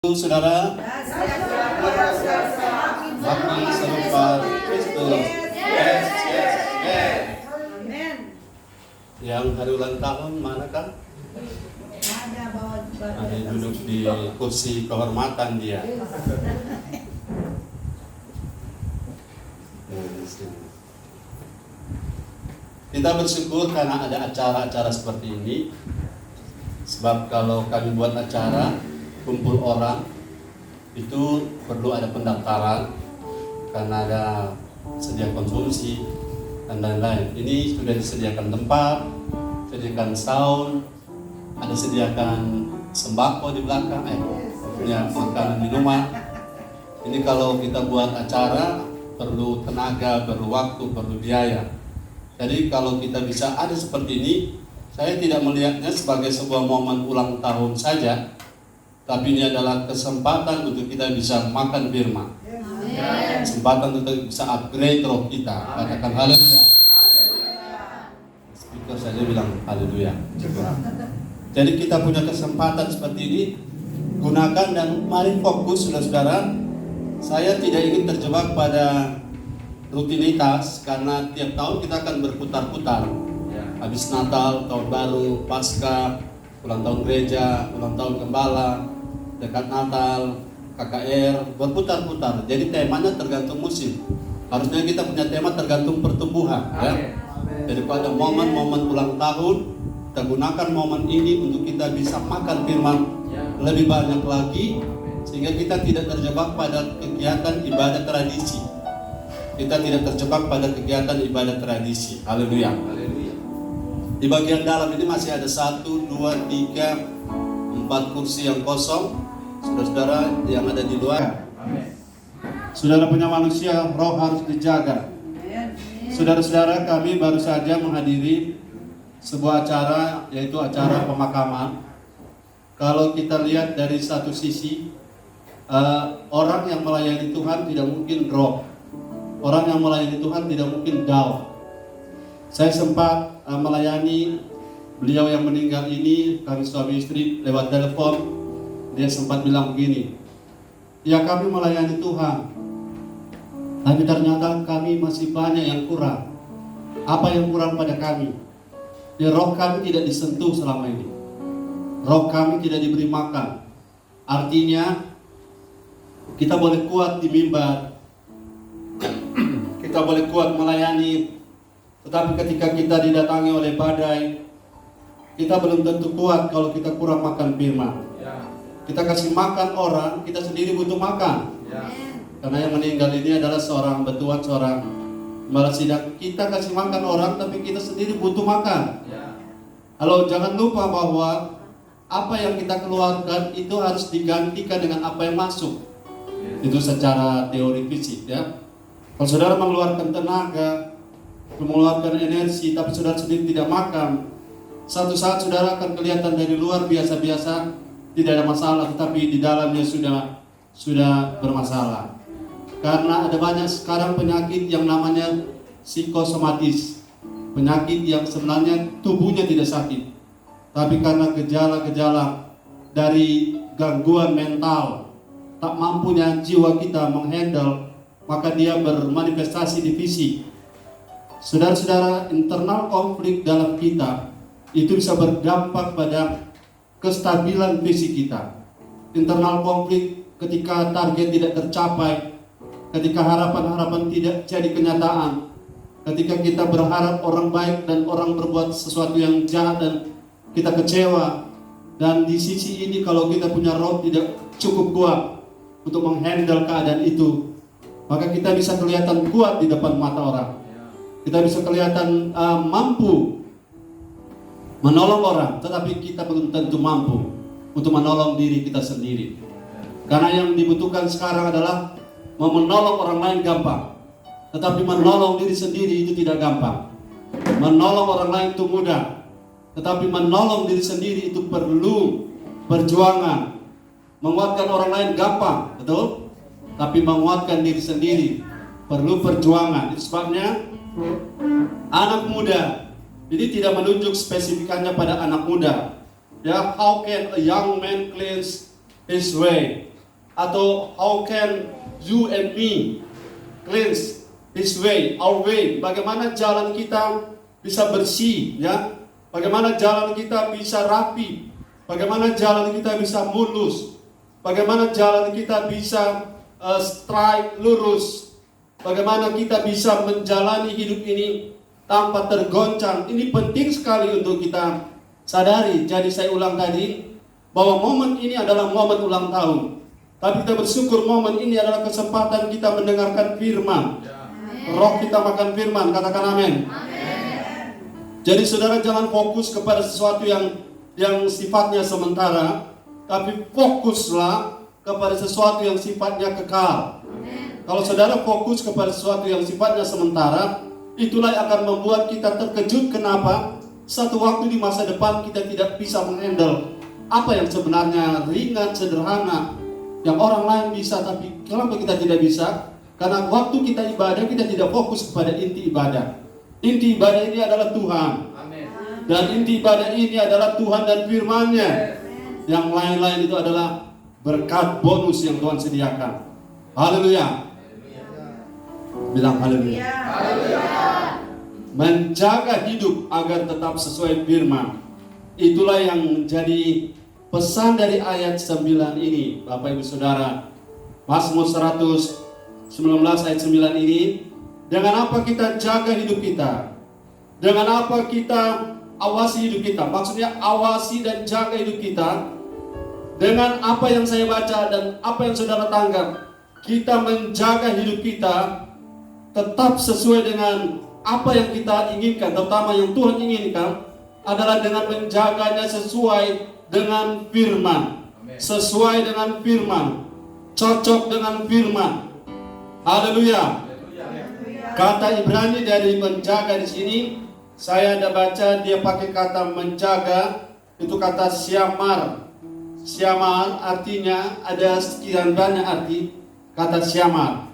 Saudara, makin serupa Kristus. Yes. Yang hari ulang tahun manakah? Ada duduk di kursi kehormatan dia. Kita bersyukur karena ada acara-acara seperti ini. Sebab kalau kami buat acara kumpul orang itu perlu ada pendaftaran karena ada sedia konsumsi dan lain-lain. Ini sudah disediakan tempat, sediakan sound, ada sediakan sembako di belakang, punya makanan minuman. Ini kalau kita buat acara perlu tenaga, perlu waktu, perlu biaya. Jadi kalau kita bisa ada seperti ini, saya tidak melihatnya sebagai sebuah momen ulang tahun saja, tapi ini adalah kesempatan untuk kita bisa makan firman. Kesempatan untuk bisa upgrade roh kita. Katakan haleluya. Speaker saja bilang haleluya. Jadi kita punya kesempatan seperti ini, gunakan dan mari fokus saudara-saudara. Saya tidak ingin terjebak pada rutinitas karena tiap tahun kita akan berputar-putar. Habis Natal, Tahun Baru, Paskah, ulang tahun gereja, ulang tahun gembala, dekat Natal, KKR, berputar-putar. Jadi temanya tergantung musim. Harusnya kita punya tema tergantung pertumbuhan. Ya. Jadi pada momen-momen ulang tahun, kita gunakan momen ini untuk kita bisa makan firman lebih banyak lagi, sehingga kita tidak terjebak pada kegiatan ibadah tradisi. Kita tidak terjebak pada kegiatan ibadah tradisi. Haleluya. Di bagian dalam ini masih ada 1, 2, 3, 4 kursi yang kosong. Saudara-saudara yang ada di luar, saudara punya manusia, roh harus dijaga. Saudara-saudara, kami baru saja menghadiri sebuah acara, yaitu acara pemakaman. Kalau kita lihat dari satu sisi, orang yang melayani Tuhan tidak mungkin roh. Orang yang melayani Tuhan tidak mungkin down. Saya sempat melayani beliau yang meninggal ini, kami suami istri lewat telepon. Dia sempat bilang begini, ya kami melayani Tuhan, tapi ternyata kami masih banyak yang kurang. Apa yang kurang pada kami? Ya, roh kami tidak disentuh selama ini. Roh kami tidak diberi makan. Artinya kita boleh kuat di mimbar, kita boleh kuat melayani, tetapi ketika kita didatangi oleh badai, kita belum tentu kuat kalau kita kurang makan firman. Kita kasih makan orang, kita sendiri butuh makan. Karena yang meninggal ini adalah seorang betuan, seorang kepala sidang. Kita kasih makan orang, tapi kita sendiri butuh makan. Halo, jangan lupa bahwa apa yang kita keluarkan itu harus digantikan dengan apa yang masuk. Itu secara teori fisik, ya. Kalau saudara mengeluarkan tenaga, mengeluarkan energi, tapi saudara sendiri tidak makan, satu saat saudara akan kelihatan dari luar biasa-biasa, tidak ada masalah, tetapi di dalamnya sudah bermasalah. Karena ada banyak sekarang penyakit yang namanya psikosomatis, penyakit yang sebenarnya tubuhnya tidak sakit, tapi karena gejala-gejala dari gangguan mental, tak mampunya jiwa kita menghandle, maka dia bermanifestasi di fisik. Saudara-saudara, internal konflik dalam kita itu bisa berdampak pada kestabilan fisik kita. Internal konflik ketika target tidak tercapai, ketika harapan-harapan tidak jadi kenyataan, ketika kita berharap orang baik dan orang berbuat sesuatu yang jahat dan kita kecewa. Dan di sisi ini kalau kita punya roh tidak cukup kuat untuk menghandle keadaan itu, maka kita bisa kelihatan kuat di depan mata orang. Kita bisa kelihatan mampu menolong orang, tetapi kita belum tentu mampu untuk menolong diri kita sendiri. Karena yang dibutuhkan sekarang adalah menolong orang lain gampang, tetapi menolong diri sendiri itu tidak gampang. Menolong orang lain itu mudah, tetapi menolong diri sendiri itu perlu perjuangan. Menguatkan orang lain gampang, betul? Tapi menguatkan diri sendiri perlu perjuangan. Itu sebabnya anak muda, jadi tidak menunjuk spesifikannya pada anak muda. Ya, how can a young man cleanse his way? Atau how can you and me cleanse his way, our way? Bagaimana jalan kita bisa bersih, ya? Bagaimana jalan kita bisa rapi? Bagaimana jalan kita bisa mulus? Bagaimana jalan kita bisa straight, lurus? Bagaimana kita bisa menjalani hidup ini tanpa tergoncang? Ini penting sekali untuk kita sadari. Jadi saya ulang tadi, bahwa momen ini adalah momen ulang tahun. Tapi kita bersyukur momen ini adalah kesempatan kita mendengarkan firman. Roh kita makan firman, katakan amin. Jadi saudara jangan fokus kepada sesuatu yang sifatnya sementara, tapi fokuslah kepada sesuatu yang sifatnya kekal. Kalau saudara fokus kepada sesuatu yang sifatnya sementara, itulah yang akan membuat kita terkejut kenapa satu waktu di masa depan kita tidak bisa menghandle apa yang sebenarnya ringan, sederhana, yang orang lain bisa, tapi kenapa kita tidak bisa? Karena waktu kita ibadah, kita tidak fokus kepada inti ibadah. Inti ibadah ini adalah Tuhan. Amen. Dan inti ibadah ini adalah Tuhan dan firman-Nya. Yang lain-lain itu adalah berkat bonus yang Tuhan sediakan. Haleluya. Bilang haleluya. Menjaga hidup agar tetap sesuai firman. Itulah yang menjadi pesan dari ayat 9 ini, Bapak Ibu Saudara. Mazmur 119 ayat 9 ini, dengan apa kita jaga hidup kita? Dengan apa kita awasi hidup kita? Maksudnya awasi dan jaga hidup kita. Dengan apa yang saya baca dan apa yang saudara tanggap, kita menjaga hidup kita tetap sesuai dengan apa yang kita inginkan, terutama yang Tuhan inginkan adalah dengan menjaganya sesuai dengan firman. Sesuai dengan firman, cocok dengan firman. Haleluya. Kata Ibrani dari menjaga di sini, saya ada baca dia pakai kata menjaga, itu kata syamar. Syamar artinya ada sekian banyak arti kata syamar.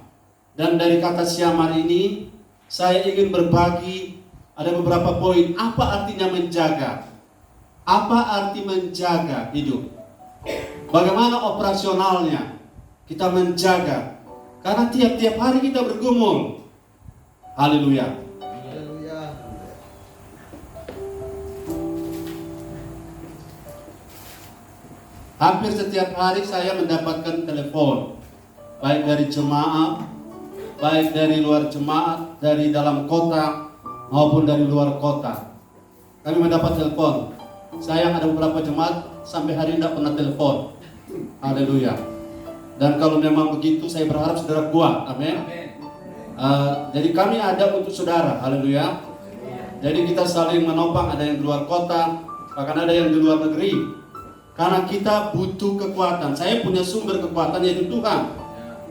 Dan dari kata syamar ini saya ingin berbagi ada beberapa poin. Apa artinya menjaga? Apa arti menjaga hidup? Bagaimana operasionalnya kita menjaga? Karena tiap-tiap hari kita bergumul. Haleluya. Hampir setiap hari saya mendapatkan telepon, baik dari jemaat, baik dari luar jemaat, dari dalam kota maupun dari luar kota. Kami mendapat telepon. Sayang ada beberapa jemaat sampai hari ini tidak pernah telepon. Haleluya. Dan kalau memang begitu saya berharap saudara kuat. Amin. Jadi kami ada untuk saudara. Haleluya. Jadi kita saling menopang, ada yang di luar kota, bahkan ada yang di luar negeri. Karena kita butuh kekuatan. Saya punya sumber kekuatan yaitu Tuhan.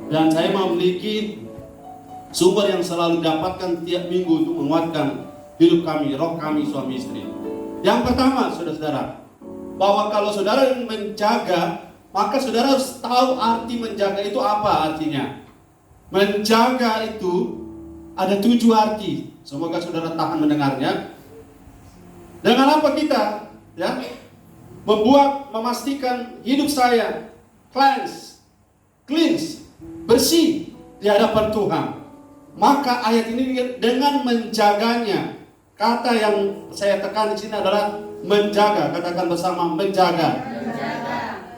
Dan saya memiliki sumber yang selalu dapatkan tiap minggu untuk menguatkan hidup kami, roh kami, suami istri. Yang pertama, saudara-saudara, bahwa kalau saudara yang menjaga, maka saudara harus tahu arti menjaga itu apa artinya. Menjaga itu ada 7 arti. Semoga saudara tahan mendengarnya. Dengan apa kita memastikan hidup saya cleanse, bersih di hadapan Tuhan. Maka ayat ini dengan menjaganya. Kata yang saya tekan di sini adalah menjaga. Katakan bersama, menjaga.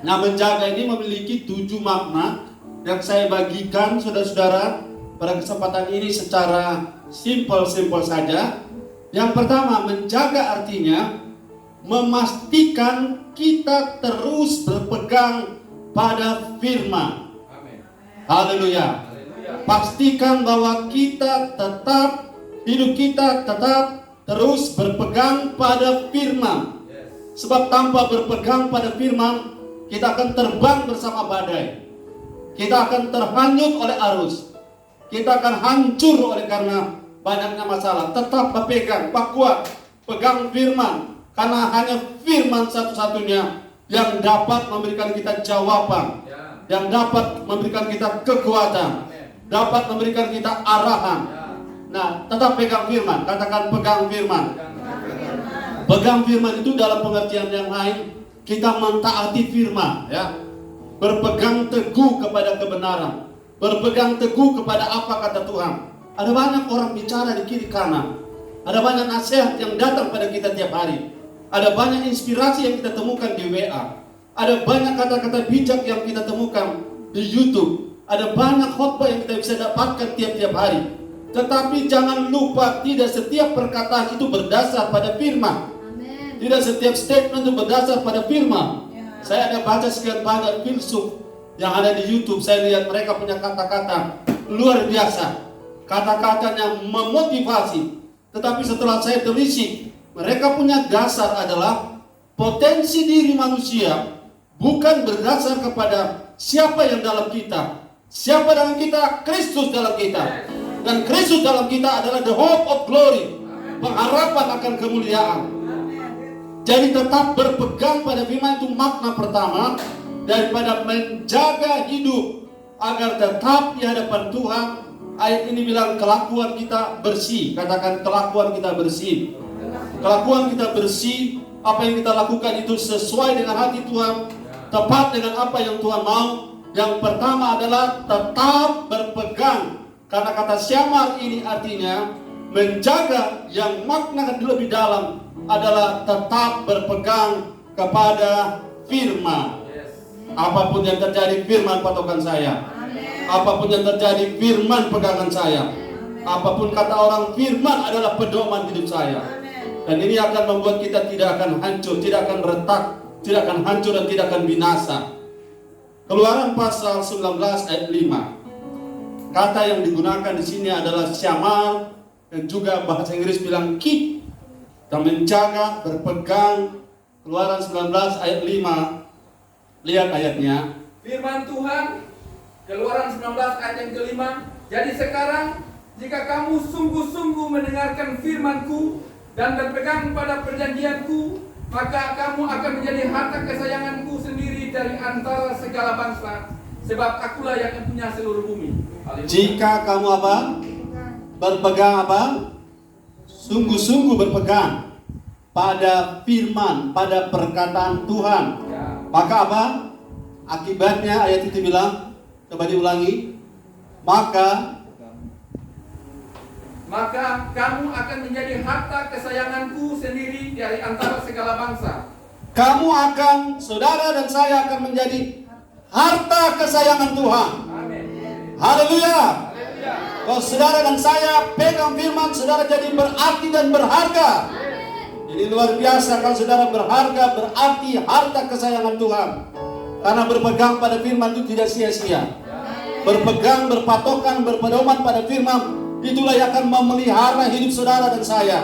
Nah, menjaga ini memiliki 7 makna yang saya bagikan saudara-saudara pada kesempatan ini secara simple saja. Yang pertama, menjaga artinya memastikan kita terus berpegang pada firman. Haleluya. Pastikan bahwa kita tetap, hidup kita tetap terus berpegang pada firman. Sebab tanpa berpegang pada firman, kita akan terbang bersama badai. Kita akan terhanyut oleh arus. Kita akan hancur oleh karena banyaknya masalah. Tetap berpegang, kuat, pegang firman. Karena hanya firman satu-satunya yang dapat memberikan kita jawaban, yang dapat memberikan kita kekuatan, dapat memberikan kita arahan. Nah, tetap pegang firman. Katakan pegang firman. Pegang firman itu dalam pengertian yang lain, kita mentaati firman, ya. berpegang teguh kepada kebenaran, berpegang teguh kepada apa kata Tuhan. Ada banyak orang bicara di kiri kanan, ada banyak nasihat yang datang pada kita tiap hari, ada banyak inspirasi yang kita temukan di WA, ada banyak kata-kata bijak yang kita temukan di YouTube, ada banyak khotbah yang kita bisa dapatkan tiap-tiap hari. Tetapi jangan lupa, tidak setiap perkataan itu berdasar pada firman. Tidak setiap statement itu berdasar pada firman. Saya ada baca sekian banyak filsuf yang ada di YouTube, saya lihat mereka punya kata-kata luar biasa, kata-kata yang memotivasi. Tetapi setelah saya telisik, mereka punya dasar adalah potensi diri manusia bukan berdasar kepada siapa yang dalam kita. Siapa dalam kita? Kristus dalam kita. Dan Kristus dalam kita adalah the hope of glory, pengharapan akan kemuliaan. Jadi tetap berpegang pada firman itu makna pertama daripada menjaga hidup agar tetap di hadapan Tuhan. Ayat ini bilang kelakuan kita bersih. Katakan kelakuan kita bersih. Kelakuan kita bersih. Apa yang kita lakukan itu sesuai dengan hati Tuhan, tepat dengan apa yang Tuhan mau. Yang pertama adalah tetap berpegang. Karena kata syamar ini artinya menjaga, yang makna lebih dalam adalah tetap berpegang kepada firman. Apapun yang terjadi, firman patokan saya. Apapun yang terjadi, firman pegangan saya. Apapun kata orang, firman adalah pedoman hidup saya. Dan ini akan membuat kita tidak akan hancur, tidak akan retak, tidak akan hancur dan tidak akan binasa. Keluaran pasal 19 ayat 5. Kata yang digunakan di sini adalah syamar, dan juga bahasa Inggris bilang keep. Dan menjaga, berpegang. Keluaran 19 ayat 5. Lihat ayatnya. Firman Tuhan, Keluaran 19 ayat yang kelima. Jadi sekarang, jika kamu sungguh-sungguh mendengarkan firman-Ku dan berpegang pada perjanjian-Ku, maka kamu akan menjadi harta kesayangan-Ku sendiri dari antara segala bangsa, sebab Akulah yang mempunyai seluruh bumi. Jika kamu apa? Berpegang apa? Sungguh-sungguh berpegang pada firman, pada perkataan Tuhan. Maka apa? Akibatnya ayat itu bilang, coba diulangi. Maka kamu akan menjadi harta kesayanganku sendiri dari antara segala bangsa. Kamu akan, saudara dan saya akan menjadi harta kesayangan Tuhan. Amin. Haleluya. Kalau saudara dan saya pegang firman, saudara jadi berarti dan berharga. Ini luar biasa kalau saudara berharga, berarti harta kesayangan Tuhan. Karena berpegang pada firman itu tidak sia-sia. Berpegang, berpatokan, berpedoman pada firman, itulah yang akan memelihara hidup saudara dan saya.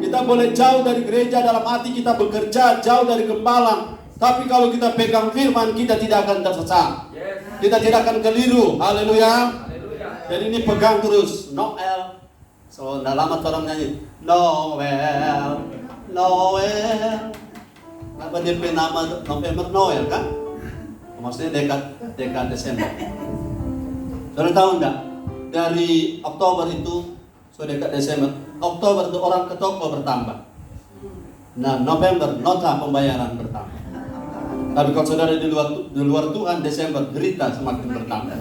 Kita boleh jauh dari gereja, dalam hati kita bekerja, jauh dari gembala. Tapi kalau kita pegang firman, kita tidak akan tersesat. Kita tidak akan keliru. Haleluya. Jadi ini pegang terus. Noel. So, lama orang nyanyi. Noel. Noel. Apa dia nama November Noel kan? Maksudnya dekat Desember. Saudara tahu enggak? Dari Oktober itu, so dekat Desember. Oktober itu orang ke toko bertambah. Nah, November nota pembayaran bertambah. Tapi kalau saudara di luar Tuhan, Desember derita semakin bertambah.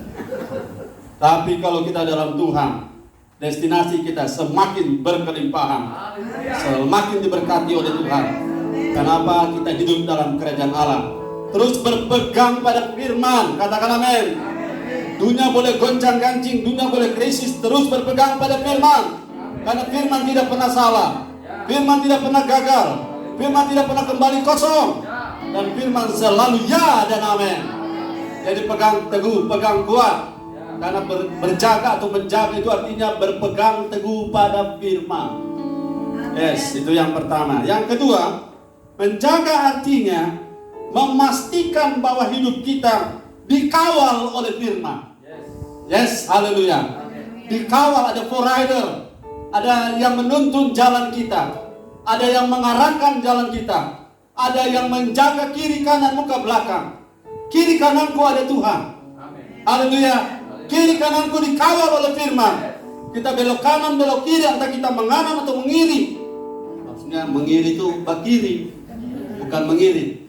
Tapi kalau kita dalam Tuhan, destinasi kita semakin berkelimpahan, semakin diberkati oleh Tuhan. Kenapa? Kita hidup dalam kerajaan Allah. Terus berpegang pada firman, katakan amin. Dunia boleh goncang-gancing, dunia boleh krisis, terus berpegang pada firman. Karena firman tidak pernah salah, firman tidak pernah gagal, firman tidak pernah kembali kosong, dan firman selalu ya dan amin. Jadi pegang teguh, pegang kuat. Karena berjaga atau menjaga itu artinya berpegang teguh pada firman. Yes, itu yang pertama. Yang kedua, menjaga artinya memastikan bahwa hidup kita dikawal oleh firman. Yes, haleluya. Dikawal, ada forrider, ada yang menuntun jalan kita, ada yang mengarahkan jalan kita, ada yang menjaga kiri kanan muka belakang. Kiri kananku ada Tuhan. Haleluya. Kiri kananku dikawal oleh firman. Kita belok kanan, belok kiri, entah kita menganan atau mengiri. Maksudnya mengiri itu bakiri, bukan mengiri.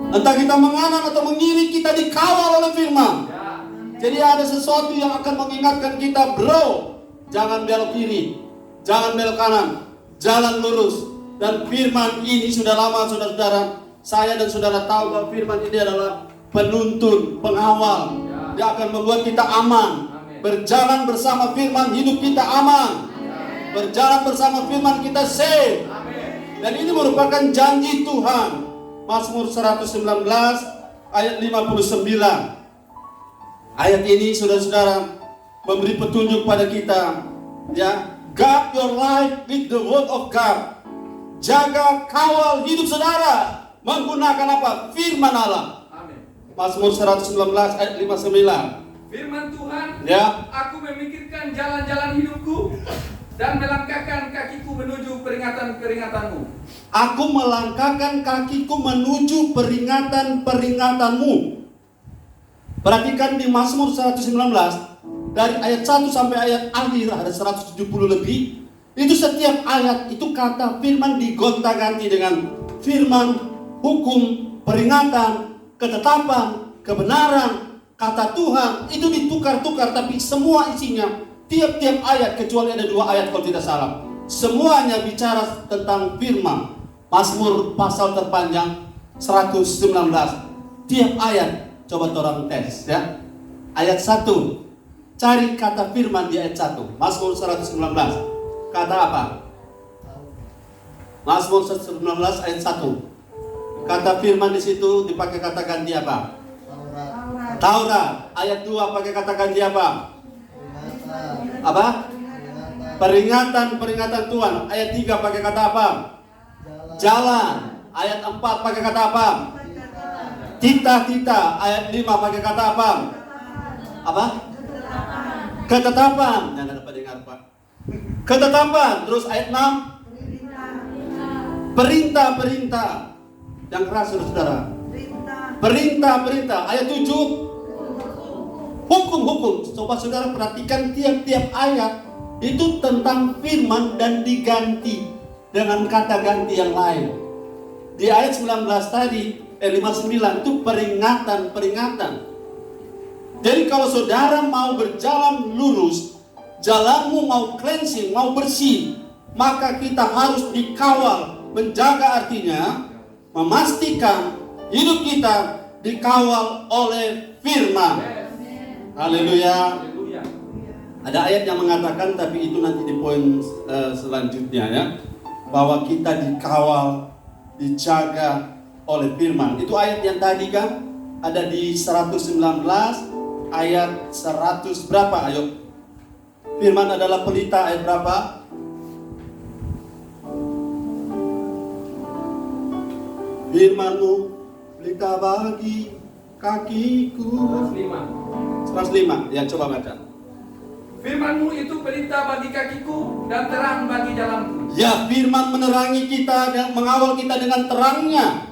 Entah kita menganan atau mengiri, kita dikawal oleh firman. Jadi ada sesuatu yang akan mengingatkan kita, bro, jangan belok kiri, jangan belok kanan, jalan lurus. Dan firman ini sudah lama, saudara-saudara, saya dan saudara tahu bahwa firman ini adalah penuntun, pengawal. Dia akan membuat kita aman. Berjalan bersama firman, hidup kita aman. Berjalan bersama firman, kita safe. Dan ini merupakan janji Tuhan. Mazmur 119 ayat 59. Ayat ini, saudara-saudara, memberi petunjuk pada kita, ya, guard your life with the word of God. Jaga, kawal hidup saudara menggunakan apa? Firman Allah. Amin. Mazmur 119 ayat 59. Firman Tuhan, Ya. aku memikirkan jalan-jalan hidupku dan melangkahkan kakiku menuju peringatan-peringatanmu. Aku melangkahkan kakiku menuju peringatan-peringatanmu. Perhatikan di Mazmur 119, dari ayat 1 sampai ayat akhir ada 170 lebih. Itu setiap ayat itu kata firman digonta-ganti dengan firman, hukum, peringatan, ketetapan, kebenaran, kata Tuhan. Itu ditukar-tukar, tapi semua isinya tiap-tiap ayat, kecuali ada 2 ayat kalau tidak salah, semuanya bicara tentang firman. Mazmur pasal terpanjang 119. Tiap ayat, coba orang tes ya. Ayat 1, cari kata firman di ayat 1. Mazmur 119. Kata apa? Mazmur 119 ayat 1. Kata firman di situ dipakai kata ganti apa? Taurat. Ayat 2 pakai kata ganti apa? Apa? Peringatan Tuhan. Ayat 3 pakai kata apa? Jalan. Ayat 4 pakai kata apa? Cita-cita. Ayat 5 pakai kata apa? Apa? Ketetapan. Jangan dapat dengar, Pak. Ketetapan. Terus ayat 6, perintah-perintah. Yang keras, saudara. Perintah-perintah. Ayat 7, hukum-hukum. Coba saudara perhatikan tiap-tiap ayat itu tentang firman dan diganti dengan kata ganti yang lain. Di ayat 19 tadi, 59 itu peringatan. Jadi kalau saudara mau berjalan lurus, jalanmu mau cleansing, mau bersih, maka kita harus dikawal. Menjaga artinya memastikan hidup kita dikawal oleh firman. Haleluya. Ada ayat yang mengatakan, tapi itu nanti di poin selanjutnya ya, bahwa kita dikawal, dijaga oleh firman. Itu ayat yang tadi kan ada di 119 ayat 100 berapa? Ayo. Firman adalah pelita, ayat berapa? Firman-Mu pelita bagi kakiku. 105. Ya, coba baca. Firman-Mu itu pelita bagi kakiku dan terang bagi jalanku. Ya, firman menerangi kita dan mengawal kita dengan terangnya.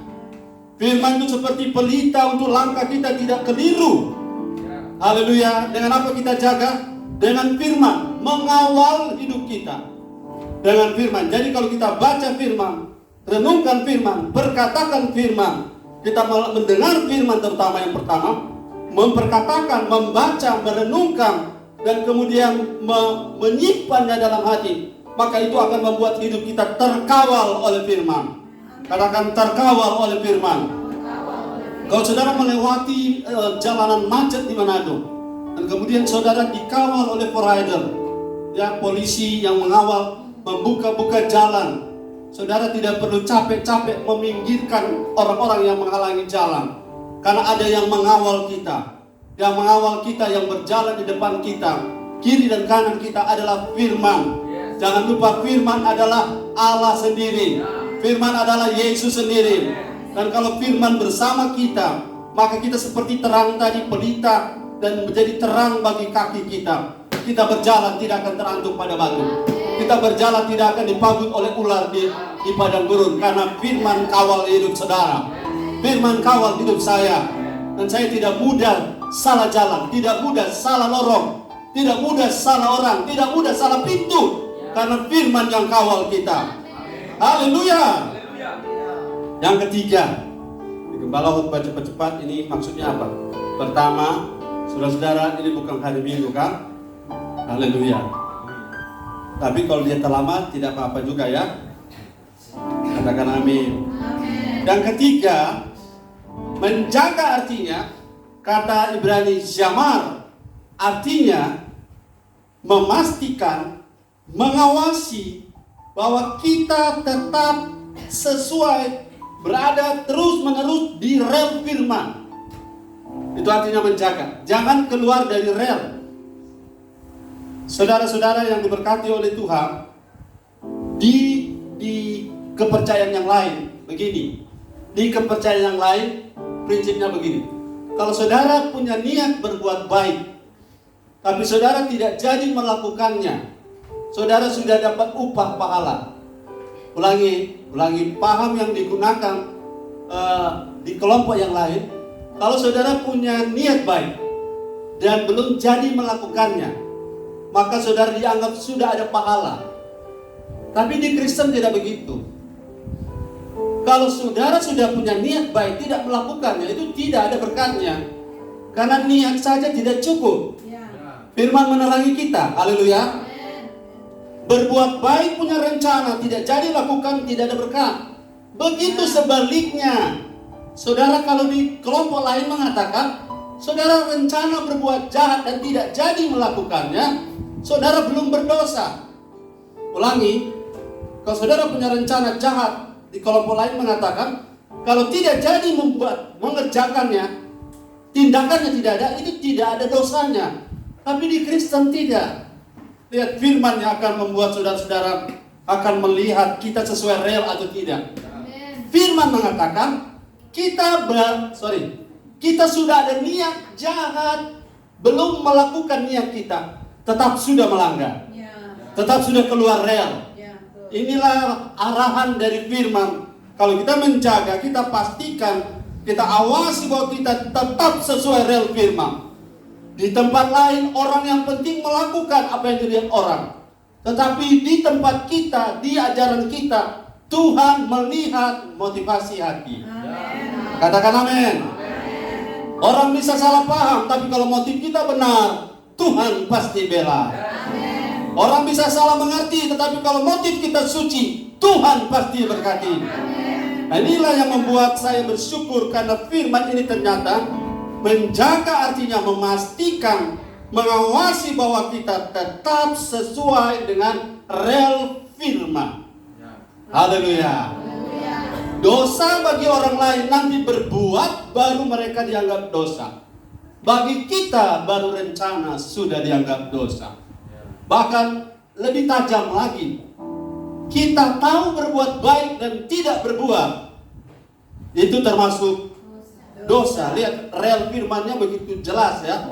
Firman itu seperti pelita untuk langkah kita tidak keliru. Ya. Haleluya. Dengan apa kita jaga? Dengan firman, mengawal hidup kita dengan firman. Jadi kalau kita baca firman, renungkan firman, perkatakan firman, kita mendengar firman, terutama yang pertama, memperkatakan, membaca, merenungkan, dan kemudian menyimpannya dalam hati, maka itu akan membuat hidup kita terkawal oleh firman. Katakan, terkawal oleh firman. Kalau saudara melewati jalanan macet di Manado, dan kemudian saudara dikawal oleh rider, ya, polisi yang mengawal, membuka-buka jalan, saudara tidak perlu capek-capek meminggirkan orang-orang yang menghalangi jalan, karena ada yang mengawal kita. Yang mengawal kita, yang berjalan di depan kita, kiri dan kanan kita adalah firman. Jangan lupa, firman adalah Allah sendiri. Firman adalah Yesus sendiri. Dan kalau firman bersama kita, maka kita seperti terang tadi, pelita, dan menjadi terang bagi kaki kita. Kita berjalan tidak akan terantuk pada batu. Kita berjalan tidak akan dipagut oleh ular di padang gurun, karena firman kawal hidup saudara. Firman kawal hidup saya. Dan saya tidak mudah salah jalan, tidak mudah salah lorong, tidak mudah salah orang, tidak mudah salah pintu, karena firman yang kawal kita. Haleluya. Yang ketiga, Di Gembala khotbah cepat-cepat ini maksudnya apa? Pertama, saudara-saudara, ini bukan hari Minggu kan? Haleluya. Tapi kalau dia terlambat tidak apa-apa juga ya. Katakan amin. Dan ketiga, menjaga artinya kata Ibrani zamar, artinya memastikan, mengawasi bahwa kita tetap sesuai, berada terus-menerus di rel firman. Itu artinya menjaga. Jangan keluar dari rel. Saudara-saudara yang diberkati oleh Tuhan, di kepercayaan yang lain begini. Di kepercayaan yang lain prinsipnya begini. Kalau saudara punya niat berbuat baik, tapi saudara tidak jadi melakukannya, saudara sudah dapat upah pahala. Ulangi, paham yang digunakan di kelompok yang lain. Kalau saudara punya niat baik dan belum jadi melakukannya, maka saudara dianggap sudah ada pahala. Tapi di Kristen tidak begitu. Kalau saudara sudah punya niat baik tidak melakukannya, itu tidak ada berkatnya. Karena niat saja tidak cukup. Firman menerangi kita. Haleluya. Berbuat baik punya rencana, tidak jadi lakukan, tidak ada berkat. Begitu sebaliknya. Saudara kalau di kelompok lain mengatakan, saudara rencana berbuat jahat dan tidak jadi melakukannya, saudara belum berdosa. Ulangi, kalau saudara punya rencana jahat, di kelompok lain mengatakan, kalau tidak jadi mengerjakannya, tindakannya tidak ada, itu tidak ada dosanya. Tapi di Kristen tidak. Lihat, firman yang akan membuat saudara-saudara akan melihat kita sesuai rel atau tidak. Firman mengatakan, kita sudah ada niat jahat, belum melakukan niat kita, tetap sudah melanggar, tetap sudah keluar rel. Inilah arahan dari firman. Kalau kita menjaga, kita pastikan, kita awasi bahwa kita tetap sesuai rel firman. Di tempat lain orang yang penting melakukan apa yang dilihat orang, tetapi di tempat kita, di ajaran kita, Tuhan melihat motivasi hati. Katakan amin. Orang bisa salah paham, tapi kalau motif kita benar, Tuhan pasti bela. Orang bisa salah mengerti, tetapi kalau motif kita suci, Tuhan pasti berkati. Nah, inilah yang membuat saya bersyukur karena firman ini ternyata menjaga artinya memastikan, mengawasi bahwa kita tetap sesuai dengan rel firman. Haleluya. Dosa bagi orang lain nanti berbuat baru mereka dianggap dosa. Bagi kita baru rencana sudah dianggap dosa. Bahkan lebih tajam lagi, kita tahu berbuat baik dan tidak berbuat, itu termasuk dosa. Lihat rel firmannya begitu jelas ya.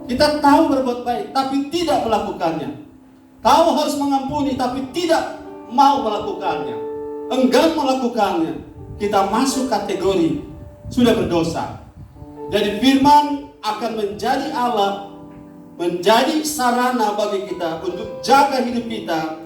Kita tahu berbuat baik tapi tidak melakukannya. Tahu harus mengampuni tapi tidak mau melakukannya, enggan melakukannya. Kita masuk kategori sudah berdosa. Jadi firman akan menjadi alat, menjadi sarana bagi kita untuk jaga hidup kita,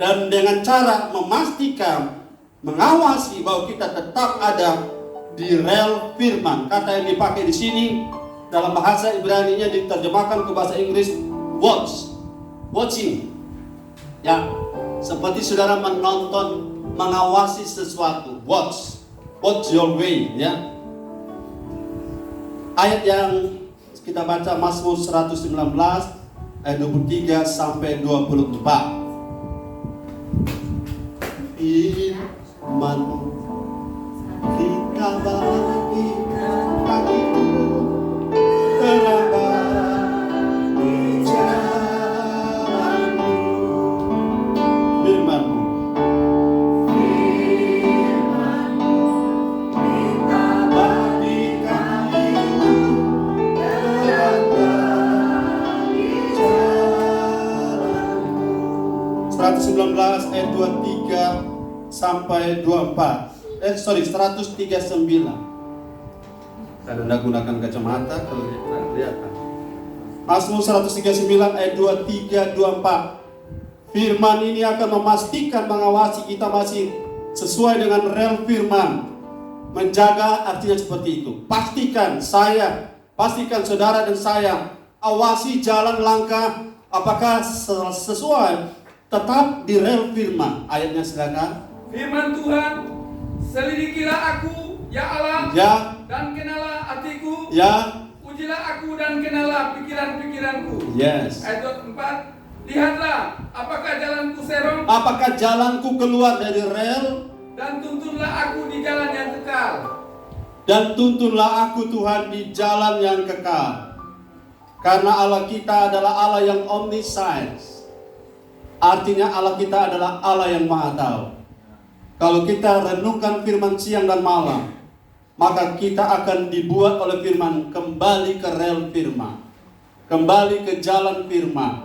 dan dengan cara memastikan, mengawasi bahwa kita tetap ada di rel firman. Kata yang dipakai di sini dalam bahasa Ibrani-nya diterjemahkan ke bahasa Inggris watching. Ya, seperti saudara menonton, mengawasi sesuatu. Watch your way, ya. Ayat yang kita baca Mazmur 119 ayat 23 sampai 24. Firman kita bagikan kakiku terangkan di jalanmu. Firman-Mu kita bagikan kakiku terangkan di jalanmu. 119 ayat 23 sampai 24. 139. Saya tidak gunakan kacamata kalau kelihatan. Mazmur 139 ayat 23 24. Firman ini akan memastikan, mengawasi kita masih sesuai dengan rel firman. Menjaga artinya seperti itu. Pastikan saudara dan saya awasi jalan langkah apakah sesuai tetap di rel firman. Ayatnya silakan. Firman Tuhan, selidikilah aku, ya Allah, Ya. dan kenalah hatiku. Ya. Ujilah aku dan kenalah pikiran-pikiranku. Yes. Ayat 4, lihatlah apakah jalanku serong, Apakah jalanku keluar dari rel, dan tuntunlah aku di jalan yang kekal. dan tuntunlah aku Tuhan di jalan yang kekal. Karena Allah kita adalah Allah yang omniscience. Artinya Allah kita adalah Allah yang maha tahu. Kalau kita renungkan firman siang dan malam, maka kita akan dibuat oleh firman kembali ke rel firman, kembali ke jalan firman.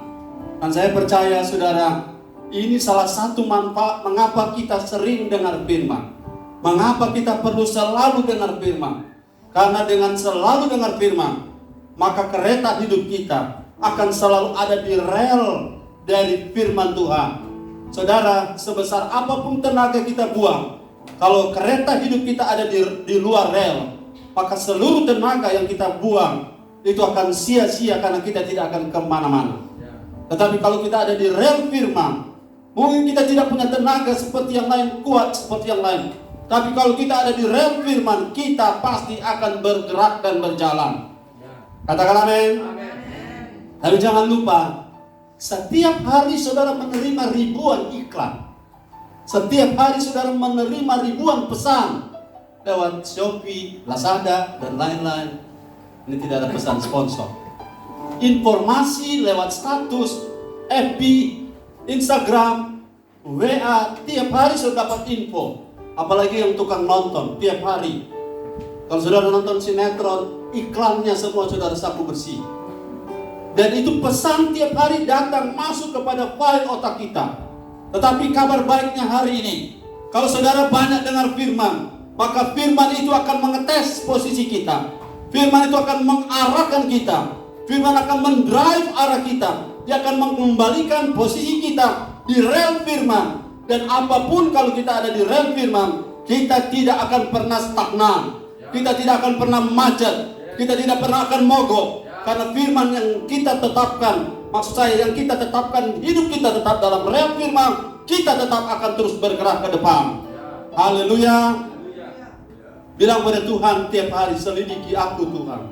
Dan saya percaya saudara, ini salah satu manfaat mengapa kita sering dengar firman. Mengapa kita perlu selalu dengar firman. Karena dengan selalu dengar firman, maka kereta hidup kita akan selalu ada di rel dari firman Tuhan. Saudara, sebesar apapun tenaga kita buang, kalau kereta hidup kita ada di luar rel, maka seluruh tenaga yang kita buang itu akan sia-sia karena kita tidak akan kemana-mana. Tetapi kalau kita ada di rel firman, mungkin kita tidak punya tenaga seperti yang lain, kuat seperti yang lain. Tapi kalau kita ada di rel firman, kita pasti akan bergerak dan berjalan. Katakan amin. Tapi jangan lupa, setiap hari saudara menerima ribuan iklan. Setiap hari saudara menerima ribuan pesan lewat Shopee, Lazada, dan lain-lain. Ini tidak ada pesan sponsor. Informasi lewat status, FB, Instagram, WA, tiap hari sudah dapat info. Apalagi yang tukang nonton, tiap hari. Kalau saudara nonton sinetron, iklannya semua saudara sapu bersih. Dan itu pesan tiap hari datang masuk kepada file otak kita. Tetapi kabar baiknya hari ini, kalau saudara banyak dengar firman, maka firman itu akan mengetes posisi kita. Firman itu akan mengarahkan kita. Firman akan mendrive arah kita. Dia akan mengembalikan posisi kita di rel firman. Dan apapun kalau kita ada di rel firman, kita tidak akan pernah stagnan. Kita tidak akan pernah macet. Kita tidak pernah akan mogok. Karena firman yang kita tetapkan, maksud saya yang kita tetapkan, hidup kita tetap dalam rel firman, kita tetap akan terus bergerak ke depan. Haleluya. Bilang pada Tuhan tiap hari, selidiki aku Tuhan.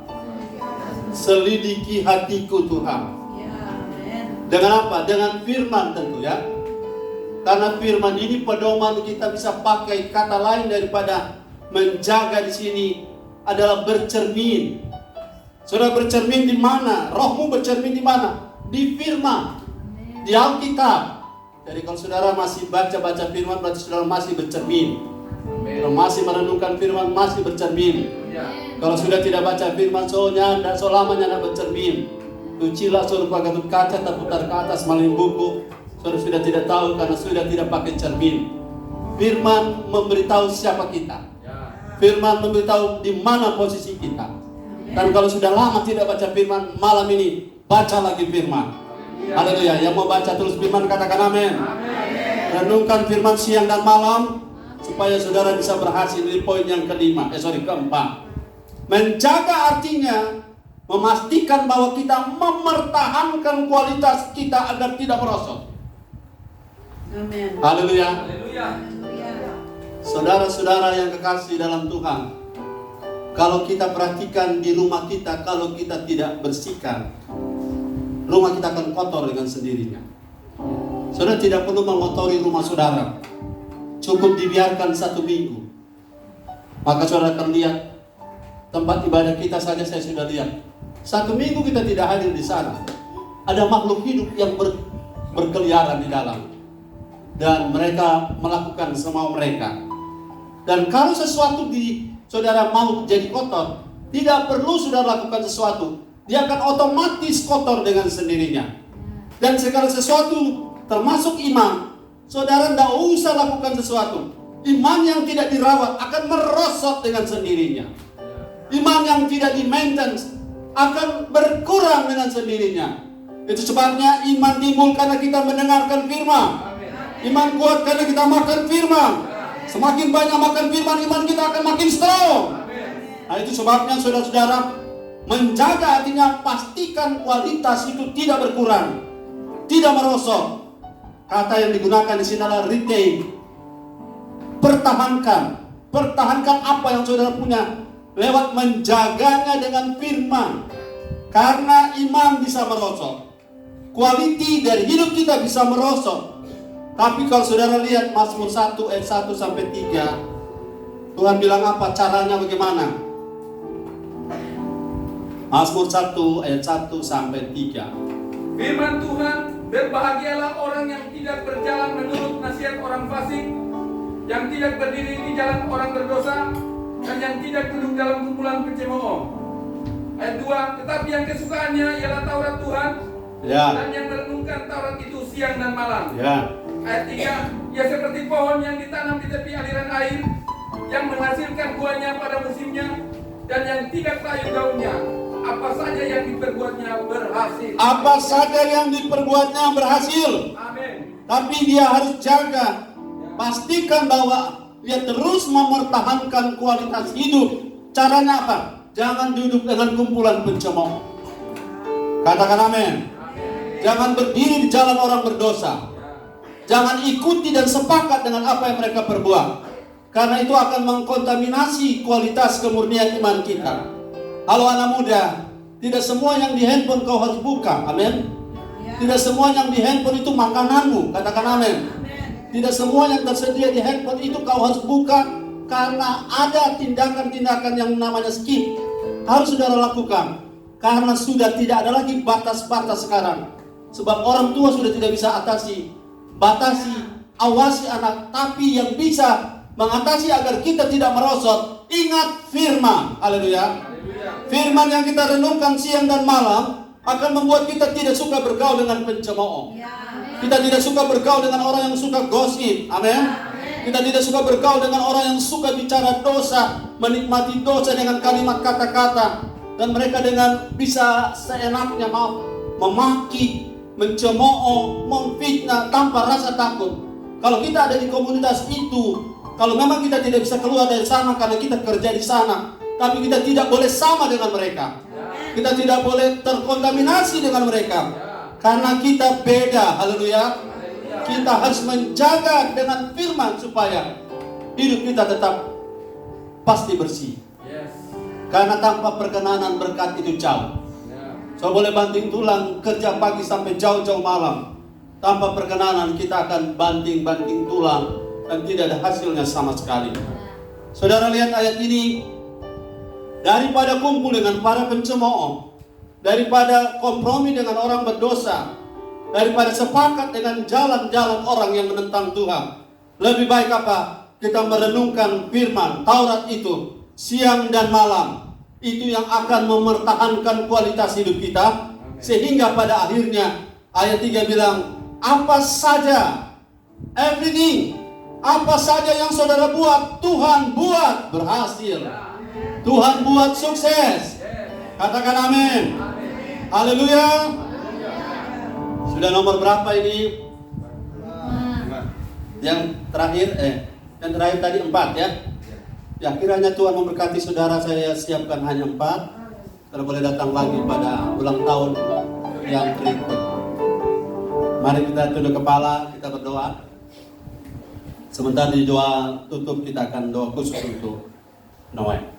Selidiki hatiku Tuhan. Dengan apa? Dengan firman tentu ya. Karena firman ini pedoman kita bisa pakai. Kata lain daripada menjaga di sini adalah bercermin. Saudara bercermin di mana? Rohmu bercermin di mana? Di firman, di Alkitab. Jadi kalau saudara masih baca firman, berarti saudara masih bercermin. Kalau masih merenungkan firman, masih bercermin. Kalau sudah tidak baca firman, soalnya dan selamanya tidak bercermin. Cucilah suruh pakai kaca, terputar ke atas maling buku. Saudara sudah tidak tahu karena sudah tidak pakai cermin. Firman memberitahu siapa kita. Firman memberitahu di mana posisi kita. Dan kalau sudah lama tidak baca firman, malam ini baca lagi firman. Haleluya. Yang mau baca terus firman katakan amin. Renungkan firman siang dan malam supaya saudara bisa berhasil di poin yang keempat. Menjaga artinya memastikan bahwa kita mempertahankan kualitas kita agar tidak merosot. Amin. Haleluya. Haleluya. Saudara-saudara yang kekasih dalam Tuhan, kalau kita perhatikan di rumah kita, kalau kita tidak bersihkan, rumah kita akan kotor dengan sendirinya. Saudara tidak perlu mengotori rumah saudara. Cukup dibiarkan 1 minggu. Maka saudara akan lihat tempat ibadah kita saja saya sudah lihat. 1 minggu kita tidak hadir di sana. Ada makhluk hidup yang berkeliaran di dalam. Dan mereka melakukan semau mereka. Dan kalau sesuatu saudara mau jadi kotor, tidak perlu saudara lakukan sesuatu. Dia akan otomatis kotor dengan sendirinya. Dan segala sesuatu termasuk iman, saudara tidak usah lakukan sesuatu. Iman yang tidak dirawat akan merosot dengan sendirinya. Iman yang tidak di-maintenance akan berkurang dengan sendirinya. Itu sebabnya iman timbul karena kita mendengarkan firman. Iman kuat karena kita makan firman. Semakin banyak makan firman, iman kita akan makin strong. Nah, itu sebabnya saudara-saudara, menjaga artinya pastikan kualitas itu tidak berkurang, tidak merosot. Kata yang digunakan di sini adalah retain. Pertahankan apa yang saudara punya lewat menjaganya dengan firman. Karena iman bisa merosot, kualiti dari hidup kita bisa merosot. Tapi kalau saudara lihat Mazmur 1 ayat 1 sampai 3, Tuhan bilang apa? Caranya bagaimana? Mazmur 1 ayat 1 sampai 3. Firman Tuhan, berbahagialah orang yang tidak berjalan menurut nasihat orang fasik, yang tidak berdiri di jalan orang berdosa, dan yang tidak duduk dalam kumpulan pencemooh. Ayat 2, tetapi yang kesukaannya ialah Taurat Tuhan, dan yang merenungkan Taurat itu siang dan malam. Ayat 3, ia seperti pohon yang ditanam di tepi aliran air, yang menghasilkan buahnya pada musimnya, dan yang tidak layu daunnya. Apa saja yang diperbuatnya berhasil. Apa saja yang diperbuatnya berhasil. Amin. Tapi dia harus jaga, pastikan bahwa dia terus mempertahankan kualitas hidup. Caranya apa? Jangan duduk dengan kumpulan pencemooh. Katakan amin. Jangan berdiri di jalan orang berdosa. Jangan ikuti dan sepakat dengan apa yang mereka perbuat. Karena itu akan mengkontaminasi kualitas kemurnian iman kita. Halo anak muda, tidak semua yang di handphone kau harus buka. Amin. Tidak semua yang di handphone itu makananmu. Katakan amin. Tidak semua yang tersedia di handphone itu kau harus buka. Karena ada tindakan-tindakan yang namanya skip, harus saudara lakukan. Karena sudah tidak ada lagi batas-batas sekarang. Sebab orang tua sudah tidak bisa batasi, awasi anak. Tapi yang bisa mengatasi agar kita tidak merosot, ingat firman. Haleluya. Firman yang kita renungkan siang dan malam akan membuat kita tidak suka bergaul dengan pencemooh. Kita tidak suka bergaul dengan orang yang suka gosip. Amin. Kita tidak suka bergaul dengan orang yang suka bicara dosa, menikmati dosa dengan kalimat kata-kata, dan mereka dengan bisa seenaknya memaki, mencemooh, memfitnah tanpa rasa takut. Kalau kita ada di komunitas itu, kalau memang kita tidak bisa keluar dari sana karena kita kerja di sana, tapi kita tidak boleh sama dengan mereka. Kita tidak boleh terkontaminasi dengan mereka. Karena kita beda. Haleluya. Kita harus menjaga dengan firman supaya hidup kita tetap pasti bersih. Karena tanpa perkenanan berkat itu jauh. So boleh banting tulang kerja pagi sampai jauh-jauh malam. Tanpa perkenanan kita akan banting tulang dan tidak ada hasilnya sama sekali. Saudara lihat ayat ini. Daripada kumpul dengan para pencemooh, daripada kompromi dengan orang berdosa, daripada sepakat dengan jalan-jalan orang yang menentang Tuhan, lebih baik apa? Kita merenungkan firman Taurat itu siang dan malam. Itu yang akan mempertahankan kualitas hidup kita. Sehingga pada akhirnya ayat 3 bilang, apa saja, everything, apa saja yang saudara buat, Tuhan buat berhasil. Tuhan buat sukses. Katakan amin. Haleluya. Sudah nomor berapa ini? Yang terakhir tadi 4 ya. Ya, kiranya Tuhan memberkati saudara. Saya siapkan hanya 4. Saudara boleh datang lagi pada ulang tahun yang berikut. Mari kita tunduk kepala, kita berdoa. Sementara di doa tutup kita akan doa khusus untuk Noel.